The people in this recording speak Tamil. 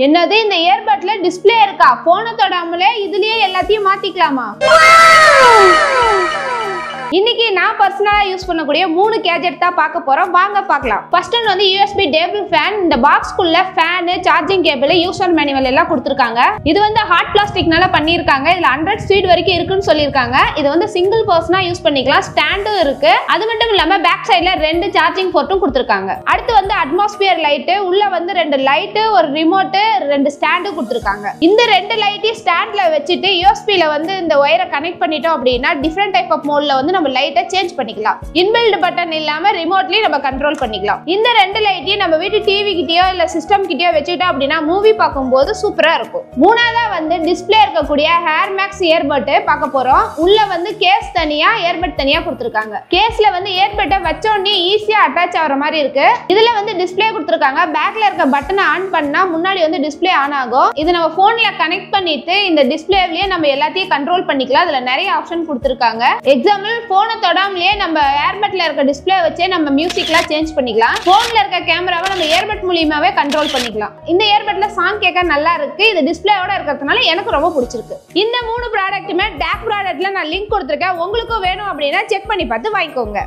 என்னது இந்த இயர்பட்ல டிஸ்ப்ளே இருக்கா? போனை தொடாமலே இதுலயே எல்லாத்தையும் மாத்திக்கலாமா? இன்னைக்கு நான் பர்சனலா யூஸ் பண்ணக்கூடிய 3 கேஜெட் தான் பார்க்க போறோம். வாங்க பார்க்கலாம். ஃபர்ஸ்ட் ஒன் வந்து USB டேபிள் ஃபேன். இந்த பாக்ஸ்க்குள்ள fan, charging cable, user manual எல்லாம் கொடுத்திருக்காங்க. இது வந்து ஹார்ட் பிளாஸ்டிக்னால பண்ணிருக்காங்க. இதுல 100 ஸ்பீட் வரைக்கும் இருக்குன்னு சொல்லிருக்காங்க. இது வந்து சிங்கிள் பர்சனா யூஸ் பண்ணிக்கலாம். ஸ்டாண்டும் இருக்கு. அது மட்டும் இல்லாம பேக் சைடுல 2 சார்ஜிங் போர்ட்டும் கொடுத்திருக்காங்க. அடுத்து வந்து அட்மாஸ்பியர் லைட், உள்ள வந்து 2 லைட், ஒரு ரிமோட், 2 ஸ்டாண்டு கொடுத்திருக்காங்க. இந்த 2 லைட்டையும் ஸ்டாண்ட்ல வச்சுட்டு USB-ல வந்து இந்த ஒயரை கனெக்ட் பண்ணிட்டோம் அப்படின்னா டிஃபரெண்ட் டைப் ஆஃப் மோட்ல வந்து நம்ம லைட்டை சேஞ்ச் பண்ணிக்கலாம். இன்பில்ட் பட்டன் இல்லாம ரிமோட்லயே நம்ம கண்ட்ரோல் பண்ணிக்கலாம். இந்த 2 லைட்டையும் நம்ம வீட்டு டிவி கிட்டயோ இல்ல சிஸ்டம் கிட்டயோ வச்சுட்டோம் அப்படின்னா மூவி பார்க்கும்போது சூப்பரா இருக்கும். மூணாவதா வந்து டிஸ்ப்ளே இருக்கக்கூடிய ஹேர் மேக்ஸ் இயர்பட் பார்க்க போறோம். உள்ள வந்து கேஸ் தனியா, இயர்பட் தனியா கொடுத்திருக்காங்க. கேஸ்ல வந்து இயர்பட்டை வச்ச உடனே ஈஸியா அட்டாச் ஆகுற மாதிரி இருக்கு. இதுல வந்து டிஸ்ப்ளே கொடுத்திருக்காங்க. பேக்ல இருக்க பட்டனை ஆன் பண்ணா முன்னாடி வந்து டிஸ்ப்ளே ஆன் ஆகும். இது நம்ம போன்ல கனெக்ட் பண்ணிட்டு இந்த டிஸ்ப்ளேவிலேயே நம்ம எல்லாத்தையும் கண்ட்ரோல் பண்ணிக்கலாம். இதுல நிறைய ஆப்ஷன் கொடுத்திருக்காங்க. எக்ஸாம்பிள் போனை தொடாமலே நம்ம இயர்பட்ல இருக்க டிஸ்ப்ளே வச்சே நம்ம மியூசிக்லாம் சேஞ்ச் பண்ணிக்கலாம். போன்ல இருக்க கேமராவை நம்ம இயர்பட் மூலமாவே கண்ட்ரோல் பண்ணிக்கலாம். இந்த இயர்பட்ல சாங் கேட்க நல்லா இருக்கு. இது டிஸ்ப்ளேவோட இருக்கிறதுனால எனக்கு ரொம்ப பிடிச்சிருக்கு. இந்த 3 ப்ராடக்ட்டுமே டாக் ப்ராடக்ட்ல நான் லிங்க் கொடுத்திருக்கேன். உங்களுக்கும் வேணும் அப்படின்னா செக் பண்ணி பார்த்து வாங்கிக்கோங்க.